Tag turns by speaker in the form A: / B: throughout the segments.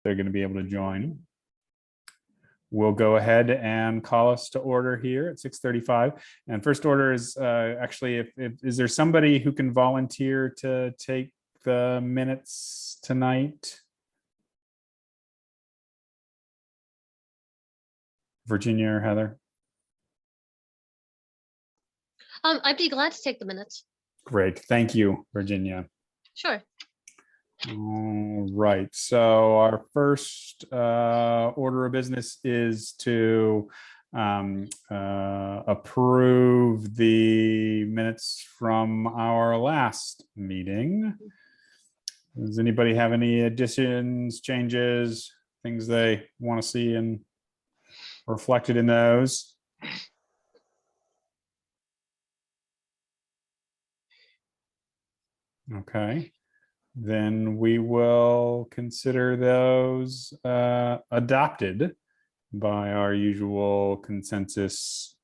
A: they're going to be able to join. We'll go ahead and call us to order here at 6:35. And first order is actually, is there somebody who can volunteer to take the minutes tonight? Virginia or Heather?
B: I'd be glad to take the minutes.
A: Great, thank you, Virginia.
B: Sure.
A: All right, so our first order of business is to approve the minutes from our last meeting. Does anybody have any additions, changes, things they want to see and reflected in those? Okay. Then we will consider those adopted by our usual consensus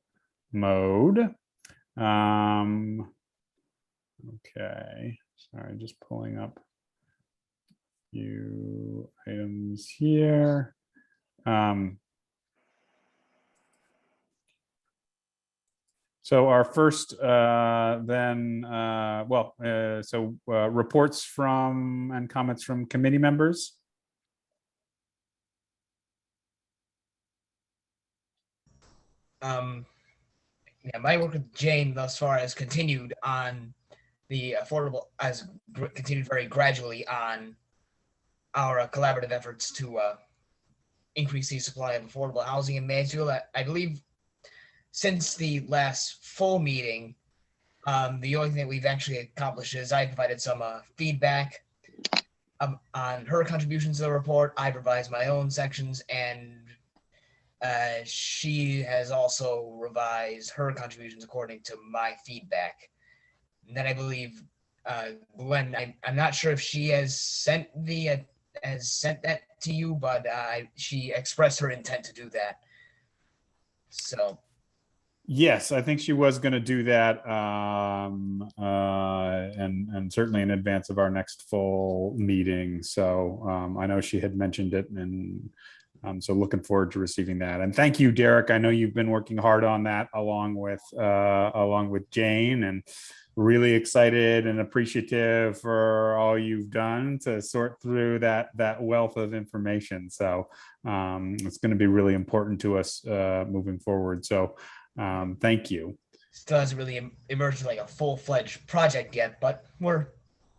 A: mode. Okay, sorry, just pulling up a few items here. So our first reports from and comments from committee members.
C: Yeah, my work with Jane thus far has continued on the continued very gradually on our collaborative efforts to increase the supply of affordable housing in Mansfield. I believe since the last full meeting, the only thing that we've actually accomplished is I provided some feedback on her contributions to the report. I revised my own sections, and she has also revised her contributions according to my feedback. And then I believe Gwen, I'm not sure if she has sent that to you, but she expressed her intent to do that. So.
A: Yes, I think she was going to do that, and certainly in advance of our next full meeting. So I know she had mentioned it, and so looking forward to receiving that. And thank you, Derek. I know you've been working hard on that along with Jane, and really excited and appreciative for all you've done to sort through that wealth of information. So it's going to be really important to us moving forward. So. Thank you.
C: Still hasn't really emerged like a full-fledged project yet, but we're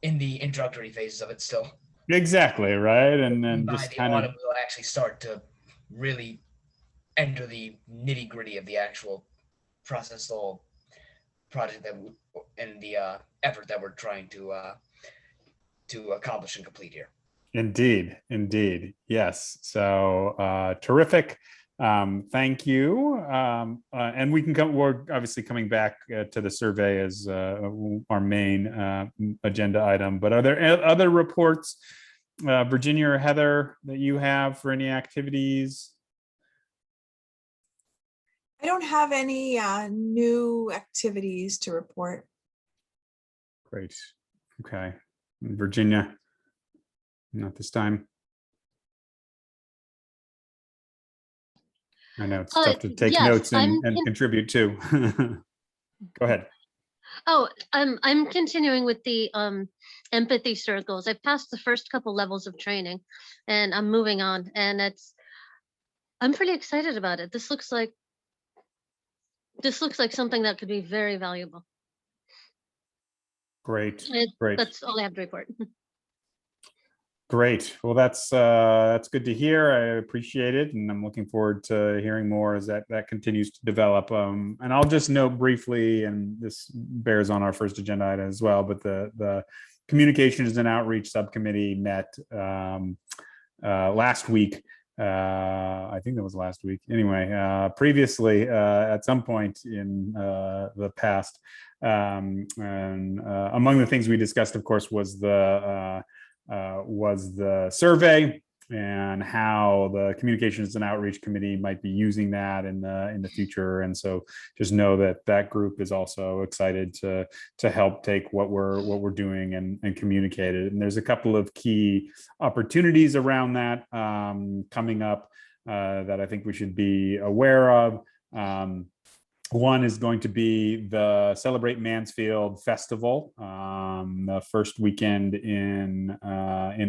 C: in the introductory phases of it still.
A: Exactly, right? And then just kind of
C: we'll actually start to really enter the nitty-gritty of the actual process, the whole project and the effort that we're trying to accomplish and complete here.
A: Indeed, yes. So terrific. Thank you. And we're obviously coming back to the survey as our main agenda item, but are there other reports, Virginia or Heather, that you have for any activities?
D: I don't have any new activities to report.
A: Great. Okay. Virginia, not this time. I know it's tough to take notes and contribute too. Go ahead.
B: Oh, I'm continuing with the empathy circles. I've passed the first couple levels of training, and I'm moving on. And I'm pretty excited about it. This looks like something that could be very valuable.
A: Great.
B: That's all I have to report.
A: Great. Well, that's good to hear. I appreciate it, and I'm looking forward to hearing more as that continues to develop. And I'll just note briefly, and this bears on our first agenda item as well, but the Communications and Outreach Subcommittee met last week. I think that was last week. Anyway, previously at some point in the past, and among the things we discussed, of course, was the survey and how the communications and outreach committee might be using that in the future. And so just know that that group is also excited to help take what we're doing and communicate it. And there's a couple of key opportunities around that coming up that I think we should be aware of. One is going to be the Celebrate Mansfield Festival, the first weekend in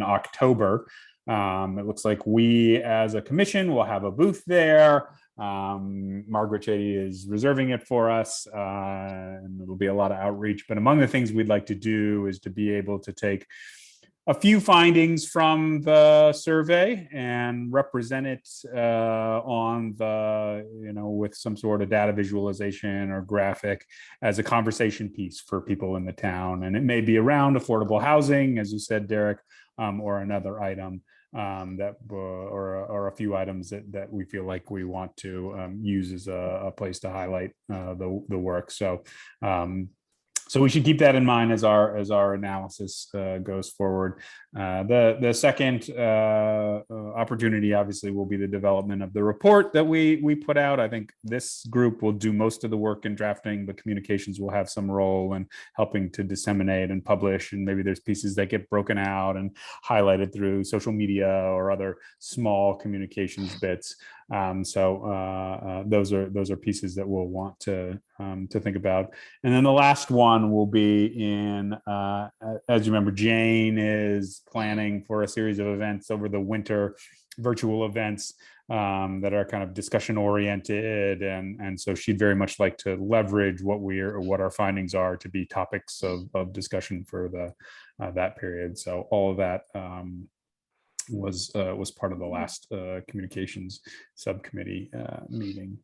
A: October. It looks like we as a commission will have a booth there. Margaret Chady is reserving it for us, and it'll be a lot of outreach. But among the things we'd like to do is to be able to take a few findings from the survey and represent it on the, with some sort of data visualization or graphic as a conversation piece for people in the town. And it may be around affordable housing, as you said, Derek, or another item or a few items that we feel like we want to use as a place to highlight the work. So we should keep that in mind as our analysis goes forward. The second opportunity, obviously, will be the development of the report that we put out. I think this group will do most of the work in drafting, but communications will have some role in helping to disseminate and publish. And maybe there's pieces that get broken out and highlighted through social media or other small communications bits. Those are pieces that we'll want to think about. And then the last one will be in, as you remember, Jane is planning for a series of events over the winter, virtual events that are kind of discussion oriented. And so she'd very much like to leverage what our findings are to be topics of discussion for that period. So all of that was part of the last communications subcommittee meeting.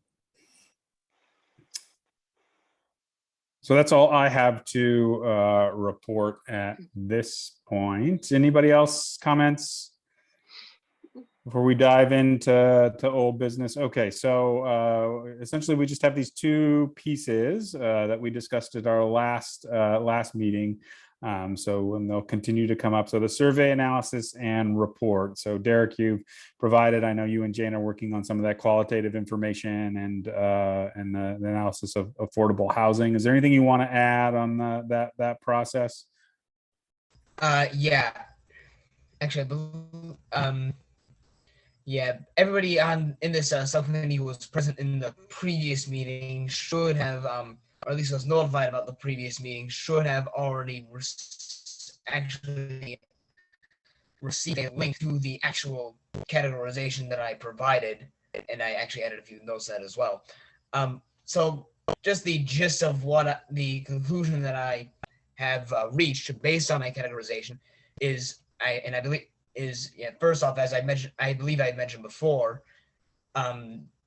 A: So that's all I have to report at this point. Anybody else comments before we dive into old business? Okay, so essentially we just have these two pieces that we discussed at our last meeting. So and they'll continue to come up. So the survey analysis and report. So Derek, you've provided, I know you and Jane are working on some of that qualitative information and the analysis of affordable housing. Is there anything you want to add on that process?
C: Yeah, actually, yeah, everybody in this subcommittee who was present in the previous meeting should have, or at least was notified about the previous meeting, should have already actually received a link to the actual categorization that I provided, and I actually added a few notes to that as well. So just the gist of the conclusion that I have reached based on my categorization is, first off, as I mentioned, I believe I mentioned before,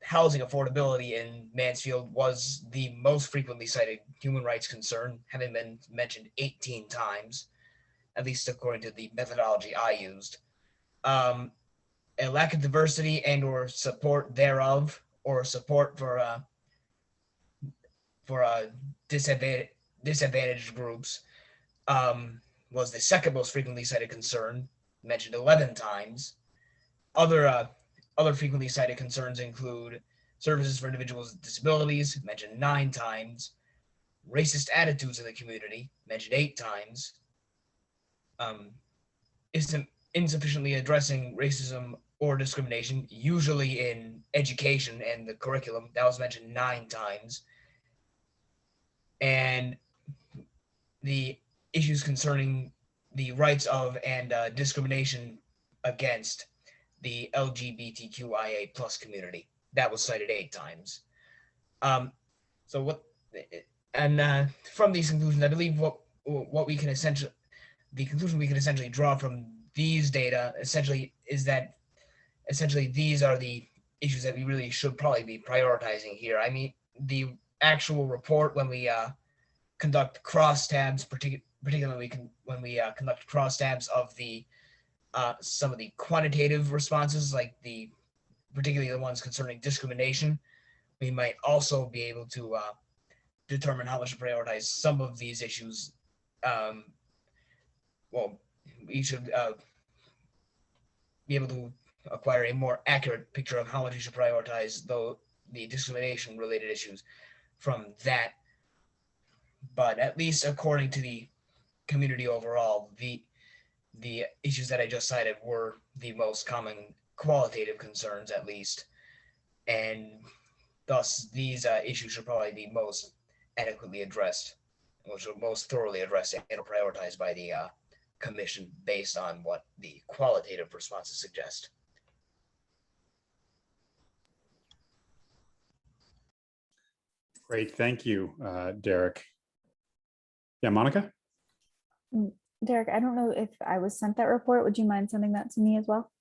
C: housing affordability in Mansfield was the most frequently cited human rights concern, having been mentioned 18 times, at least according to the methodology I used. A lack of diversity and or support thereof, or support for disadvantaged groups, was the second most frequently cited concern, mentioned 11 times. Other frequently cited concerns include services for individuals with disabilities, mentioned 9 times, racist attitudes in the community, mentioned 8 times, insufficiently addressing racism or discrimination, usually in education and the curriculum, that was mentioned 9 times, and the issues concerning the rights of and discrimination against the LGBTQIA plus community, that was cited 8 times. From these conclusions, I believe the conclusion we can essentially draw from these data essentially is that these are the issues that we really should probably be prioritizing here. I mean, the actual report, when we conduct crosstabs, particularly when we conduct crosstabs of some of the quantitative responses, like particularly the ones concerning discrimination, we might also be able to determine how much to prioritize some of these issues. We should be able to acquire a more accurate picture of how much you should prioritize the discrimination related issues from that. But at least according to the community overall, the issues that I just cited were the most common qualitative concerns, at least, and thus these issues should probably be most adequately addressed, which are most thoroughly addressed and prioritized by the commission based on what the qualitative responses suggest.
A: Great, thank you, Derek. Yeah, Monica?
E: Derek, I don't know if I was sent that report. Would you mind sending that to me as well?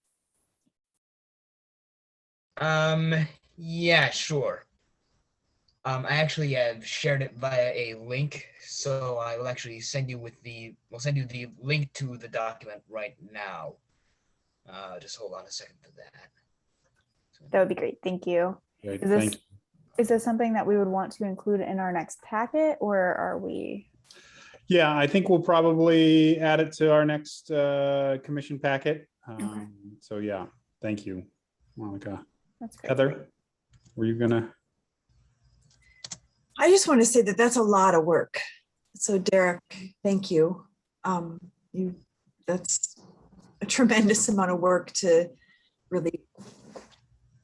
C: Yeah, sure. I actually have shared it via a link, so I will actually send you we'll send you the link to the document right now. Just hold on a second for that.
E: That would be great. Thank you.
A: Great,
E: Is this,
A: thank you.
E: is this something that we would want to include in our next packet, or are we?
A: Yeah, I think we'll probably add it to our next commission packet. So yeah, thank you, Monica.
E: That's great.
A: Heather, were you gonna?
D: I just want to say that that's a lot of work. So Derek, thank you. That's a tremendous amount of work to really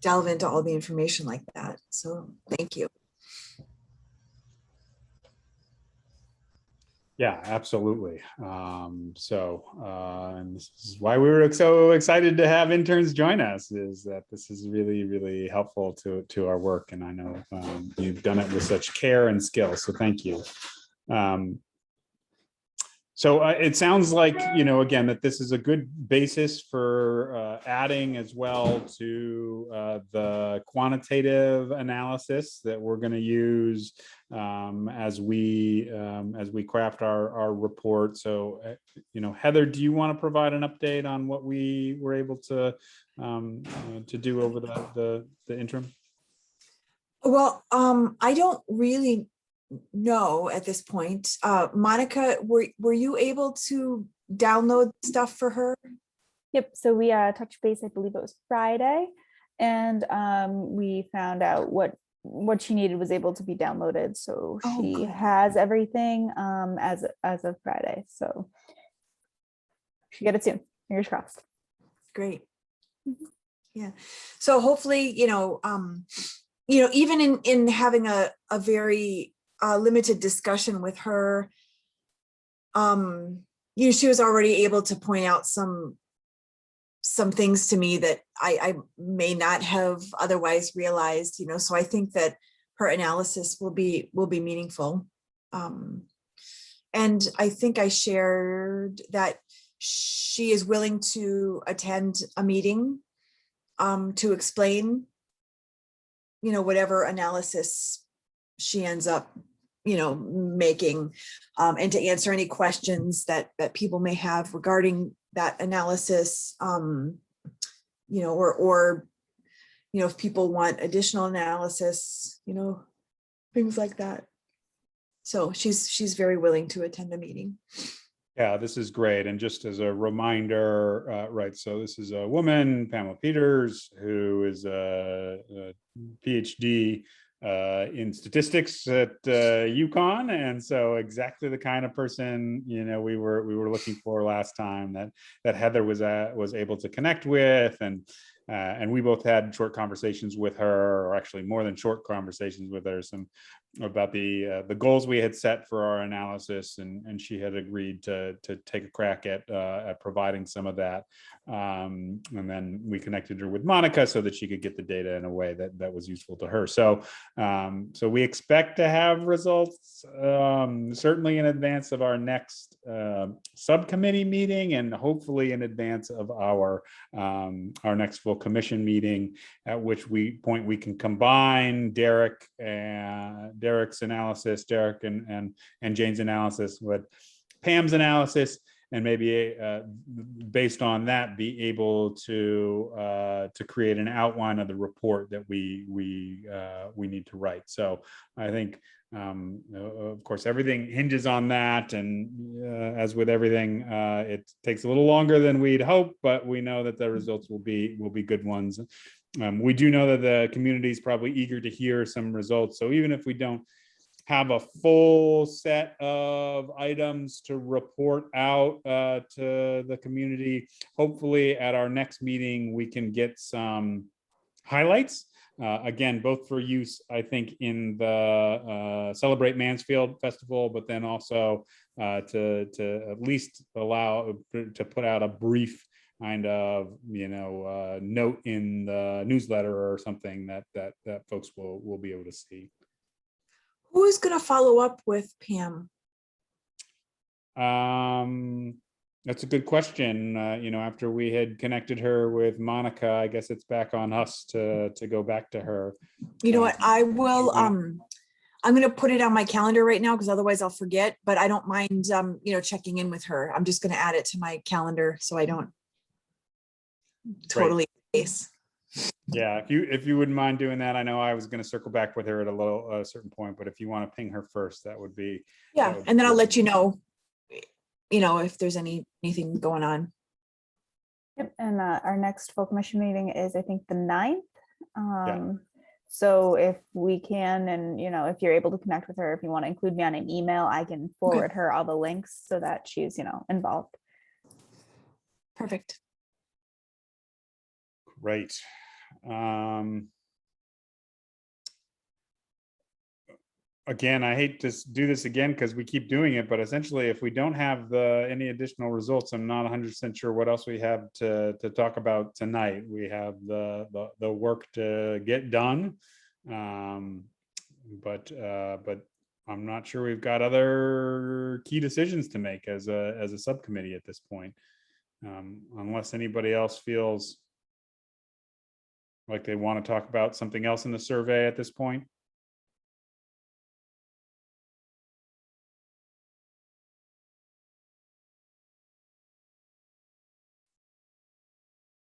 D: delve into all the information like that. So thank you.
A: Yeah, absolutely. And this is why we were so excited to have interns join us, is that this is really, really helpful to our work. And I know you've done it with such care and skill. So thank you. So it sounds like, again, that this is a good basis for adding as well to the quantitative analysis that we're going to use as we craft our report. So, Heather, do you want to provide an update on what we were able to do over the interim?
D: Well, I don't really know at this point. Monica, were you able to download stuff for her?
E: Yep. So we touched base, I believe it was Friday, and we found out what she needed was able to be downloaded. So
D: Oh,
E: she
D: good.
E: has everything as of Friday. So she get it soon. Fingers crossed.
D: Great.
E: Mhm.
D: Yeah. So hopefully, even in having a very limited discussion with her, she was already able to point out some things to me that I may not have otherwise realized, so I think that her analysis will be meaningful. And I think I shared that she is willing to attend a meeting to explain, whatever analysis she ends up, making, and to answer any questions that people may have regarding that analysis, or if people want additional analysis, things like that. So she's very willing to attend a meeting.
A: Yeah, this is great. And just as a reminder, right, so this is a woman, Pamela Peters, who is a PhD in statistics at UConn, and so exactly the kind of person we were looking for last time that Heather was able to connect with, and we both had short conversations with her, or actually more than short conversations with her, some about the goals we had set for our analysis, and she had agreed to take a crack at providing some of that, and then we connected her with Monica so that she could get the data in a way that was useful to her. So we expect to have results certainly in advance of our next subcommittee meeting, and hopefully in advance of our next full commission meeting, at which point we can combine Derek's analysis, Derek and Jane's analysis with Pam's analysis, and maybe based on that, be able to create an outline of the report that we need to write. So I think Of course, everything hinges on that, and as with everything, it takes a little longer than we'd hope, but we know that the results will be good ones. We do know that the community is probably eager to hear some results. So even if we don't have a full set of items to report out to the community, hopefully at our next meeting, we can get some highlights. Again, both for use, I think, in the Celebrate Mansfield Festival, but then also to at least allow to put out a brief kind of note in the newsletter or something that folks will be able to see.
D: Who is going to follow up with Pam?
A: That's a good question. After we had connected her with Monica, I guess it's back on us to go back to her.
D: You know what? I will. I'm going to put it on my calendar right now because otherwise I'll forget. But I don't mind, checking in with her. I'm just going to add it to my calendar so I don't totally space.
A: Yeah, if you wouldn't mind doing that. I know I was going to circle back with her at a certain point, but if you want to ping her first, that would be.
D: Yeah, and then I'll let you know. If there's anything going on.
E: Yep, and our next full commission meeting is, I think, the 9th. So if we can, and if you're able to connect with her, if you want to include me on an email, I can forward her all the links so that she's involved.
D: Perfect.
A: Great. Again, I hate to do this again because we keep doing it, but essentially, if we don't have any additional results, I'm not 100% sure what else we have to talk about tonight. We have the work to get done, but I'm not sure we've got other key decisions to make as a subcommittee at this point, unless anybody else feels like they want to talk about something else in the survey at this point.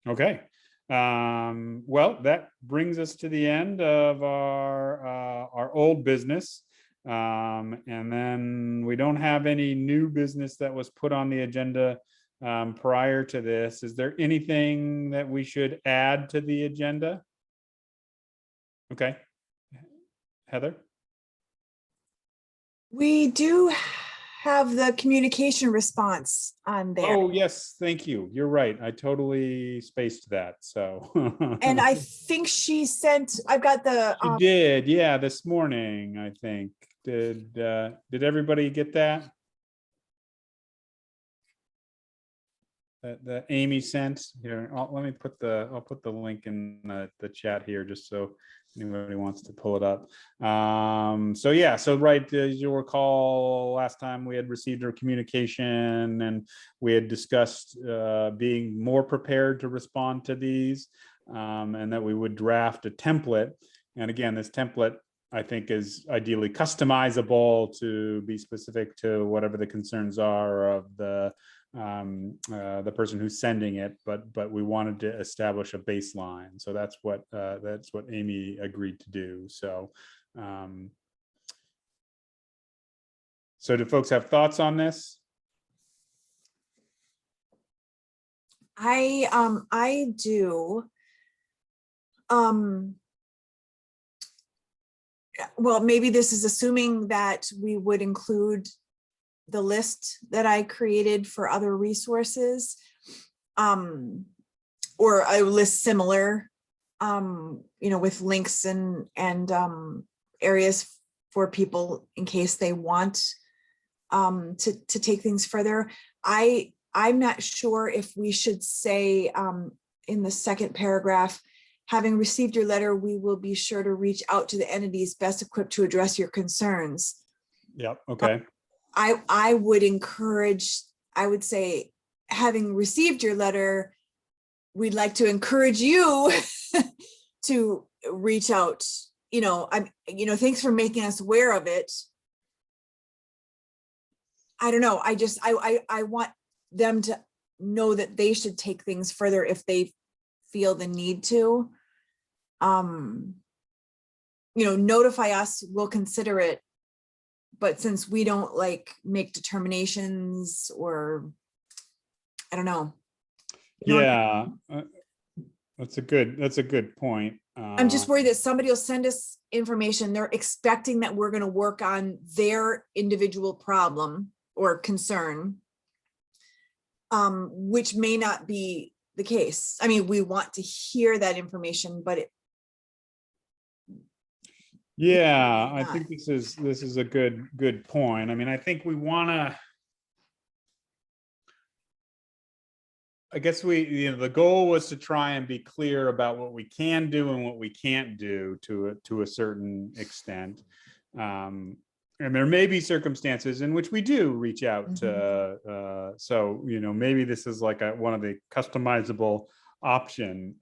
A: Okay. Well, that brings us to the end of our old business. And then we don't have any new business that was put on the agenda prior to this. Is there anything that we should add to the agenda? Okay. Heather?
D: We do have the communication response on there.
A: Oh, yes. Thank you. You're right. I totally spaced that. So.
D: And I think she sent, I've got the.
A: She did. Yeah. This morning, I think. Did everybody get that? That Amy sent here. Let me put I'll put the link in the chat here just so anybody wants to pull it up. So yeah, so right, as you'll recall, last time we had received our communication and we had discussed being more prepared to respond to these, and that we would draft a template. And again, this template, I think, is ideally customizable to be specific to whatever the concerns are of the person who's sending it, but we wanted to establish a baseline. So that's what Amy agreed to do. So so do folks have thoughts on this?
D: I do. Well, maybe this is assuming that we would include the list that I created for other resources, or a list similar, with links and areas for people in case they want to take things further. I'm not sure if we should say in the second paragraph, having received your letter, we will be sure to reach out to the entities best equipped to address your concerns.
A: Yep. Okay.
D: I would encourage, I would say, having received your letter, we'd like to encourage you to reach out. Thanks for making us aware of it. I don't know. I want them to know that they should take things further if they feel the need to. Notify us, we'll consider it. but since we don't like make determinations or, I don't know. You know what I mean?
A: Yeah, that's a good point.
D: I'm just worried that somebody will send us information. They're expecting that we're going to work on their individual problem or concern, which may not be the case. I mean, we want to hear that information, but
A: Yeah, I
D: not.
A: think this is a good point. I mean, I think we want to. I guess the goal was to try and be clear about what we can do and what we can't do to a certain extent. And there may be circumstances in which we do reach out to, so, maybe this is like one of the customizable option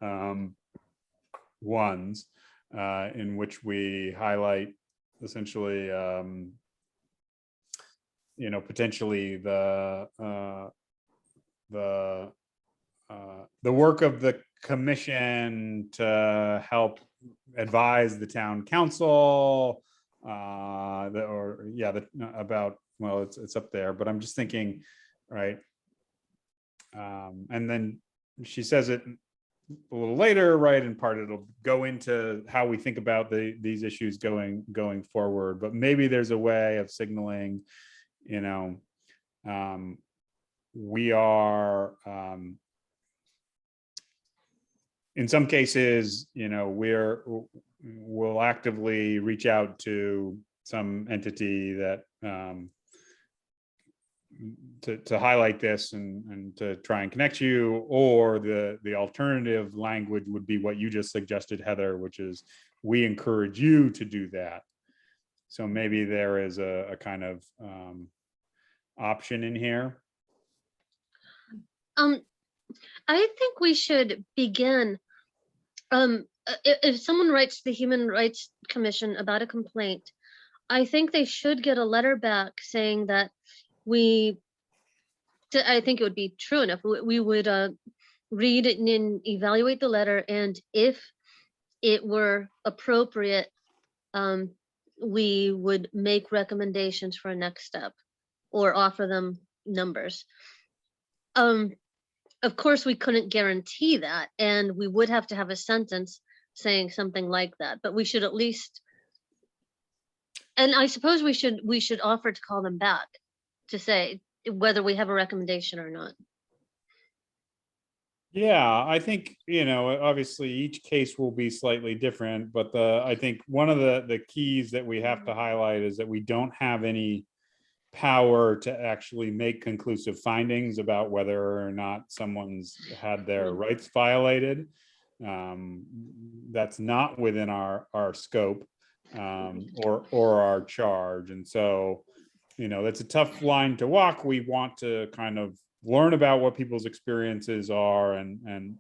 A: ones in which we highlight essentially, potentially the work of the commission to help advise the town council, about, well, it's up there, but I'm just thinking, right? And then she says it a little later, right? In part, it'll go into how we think about these issues going forward, but maybe there's a way of signaling, we are, in some cases, we'll actively reach out to some entity that to highlight this and to try and connect you, or the alternative language would be what you just suggested, Heather, which is we encourage you to do that. So maybe there is a kind of option in here.
B: I think we should begin. If someone writes to the Human Rights Commission about a complaint, I think they should get a letter back saying that I think it would be true enough. We would read it and evaluate the letter, and if it were appropriate, we would make recommendations for a next step or offer them numbers. Of course, we couldn't guarantee that, and we would have to have a sentence saying something like that, but we should at least, and I suppose we should offer to call them back to say whether we have a recommendation or not.
A: Yeah, I think, obviously each case will be slightly different, but I think one of the keys that we have to highlight is that we don't have any power to actually make conclusive findings about whether or not someone's had their rights violated. That's not within our scope or our charge. And so, that's a tough line to walk. We want to kind of learn about what people's experiences are and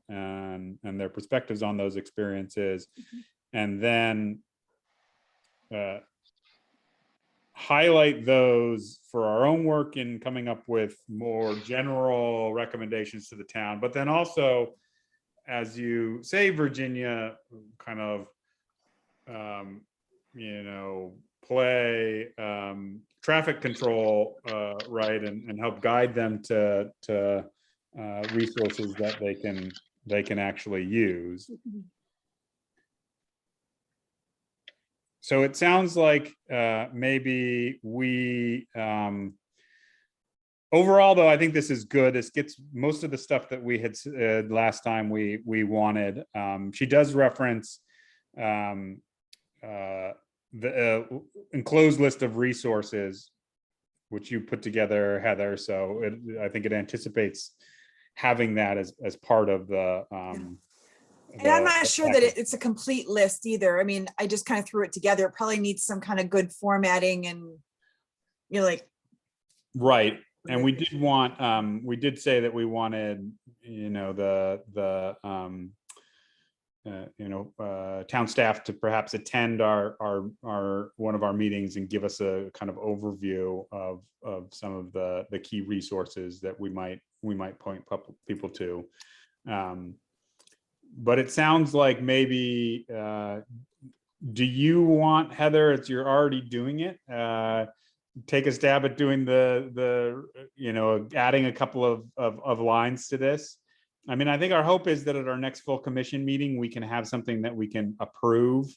A: their perspectives on those experiences, and then highlight those for our own work in coming up with more general recommendations to the town. But then also, as you say, Virginia, kind of, play traffic control, right, and help guide them to resources that they can actually use. So it sounds like maybe we, overall, though, I think this is good. This gets most of the stuff that we had said last time we wanted. She does reference the enclosed list of resources, which you put together, Heather. So I think it anticipates having that as part of the.
D: And I'm not sure that it's a complete list either. I mean, I just kind of threw it together. It probably needs some kind of good formatting and, right.
A: And we did want, we did say that we wanted, town staff to perhaps attend our one of our meetings and give us a kind of overview of some of the key resources that we might point people to. But it sounds like maybe, do you want, Heather, you're already doing it, take a stab at doing adding a couple of lines to this. I mean, I think our hope is that at our next full commission meeting, we can have something that we can approve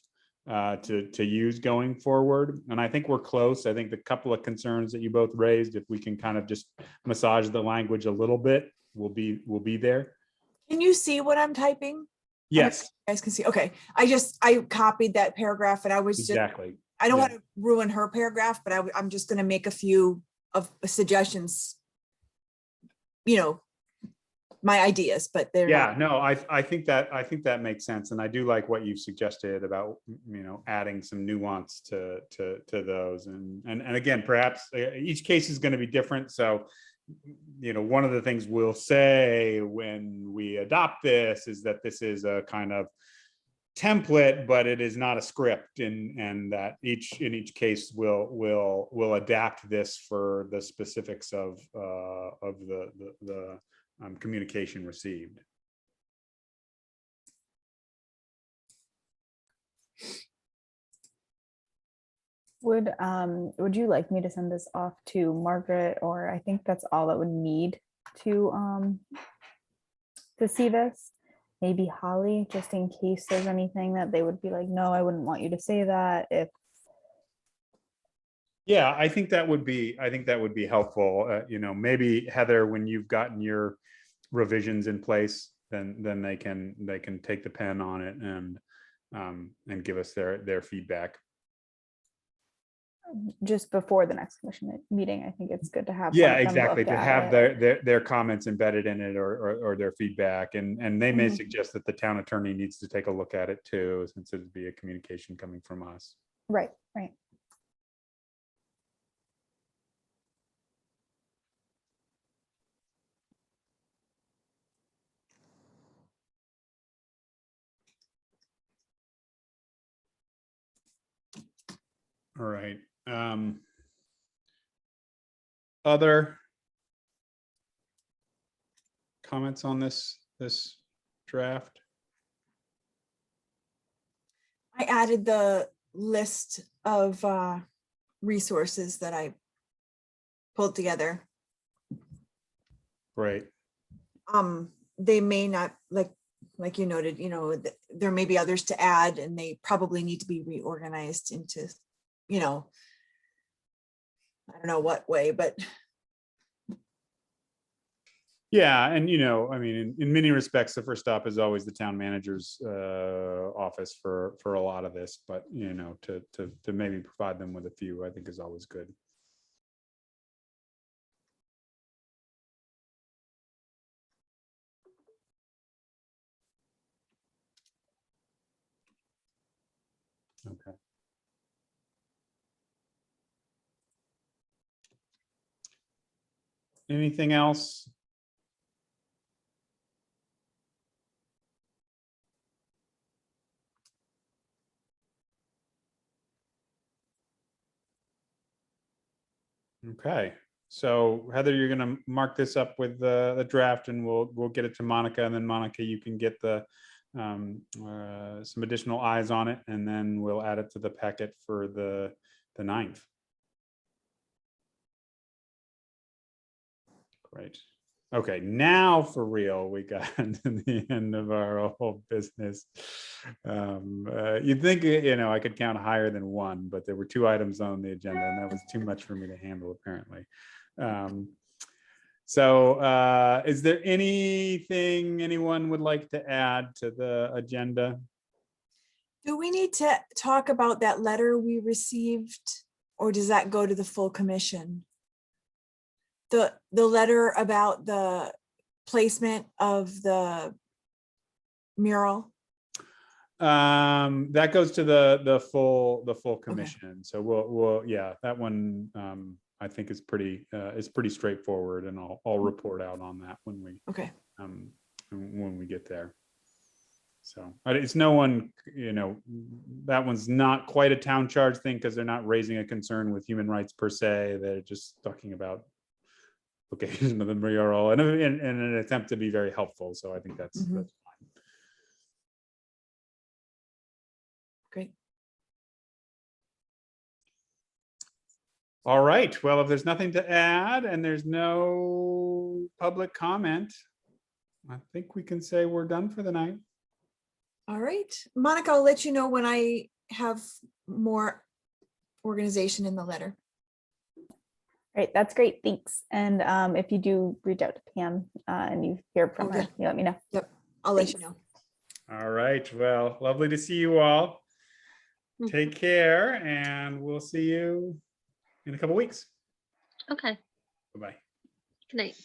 A: to use going forward. And I think we're close. I think the couple of concerns that you both raised, if we can kind of just massage the language a little bit, we'll be there.
D: Can you see what I'm typing?
A: Yes,
D: You guys can see. Okay. I copied that paragraph and I was just,
A: exactly.
D: I don't
A: Yeah.
D: want to ruin her paragraph, but I'm just going to make a few of suggestions, my ideas, but they're
A: Yeah,
D: not.
A: no, I think that makes sense. And I do like what you've suggested about, adding some nuance to those. And again, perhaps each case is going to be different. So, one of the things we'll say when we adopt this is that this is a kind of template, but it is not a script, and that in each case we'll adapt this for the specifics of the communication received.
E: Would you like me to send this off to Margaret, or I think that's all that would need to see this? Maybe Holly, just in case there's anything that they would be like, no, I wouldn't want you to say that. If
A: Yeah, I think that would be helpful. Maybe Heather, when you've gotten your revisions in place, then they can take the pen on it and give us their feedback.
E: just before the next commission meeting, I think it's good to have.
A: Yeah,
E: one of them
A: exactly.
E: look
A: To
E: at
A: have
E: it.
A: their comments embedded in it or their feedback, and they may
E: Mhm.
A: suggest that the town attorney needs to take a look at it too, since it'd be a communication coming from us.
E: Right, right.
A: All right. Other comments on this draft?
D: I added the list of resources that I pulled together.
A: Great.
D: They may not, like you noted, there may be others to add, and they probably need to be reorganized into, I don't know what way, but
A: Yeah, and I mean, in many respects, the first stop is always the town manager's office for a lot of this, but to maybe provide them with a few, I think is always good. Okay. Anything else? Okay, so Heather, you're gonna mark this up with the draft, and we'll get it to Monica, and then Monica, you can get the some additional eyes on it, and then we'll add it to the packet for the 9th. Great. Okay, now for real, we got to the end of our whole business. You'd think, I could count higher than one, but there were 2 items on the agenda, and that was too much for me to handle, apparently. So is there anything anyone would like to add to the agenda?
D: do we need to talk about that letter we received, or does that go to the full commission? The letter about the placement of the mural?
A: That goes to the full commission. So we'll yeah, that one I think is pretty straightforward, and I'll report out on that when we get there. So it's no one, that one's not quite a town charge thing, because they're not raising a concern with human rights per se. They're just talking about location of the mural and an attempt to be very helpful. So I think that's fine.
D: Great.
A: All right. Well, if there's nothing to add and there's no public comment, I think we can say we're done for the night.
D: All right, Monica, I'll let you know when I have more organization in the letter.
E: Great, that's great, thanks. And if you do reach out to Pam and you hear from
D: Oh,
E: her,
D: yeah.
E: you let me know.
D: I'll let you
E: Thanks.
D: know.
A: All right. Well, lovely to see you all. Take care, and we'll see you in a couple weeks.
B: Okay,
A: Bye-bye.
B: good night.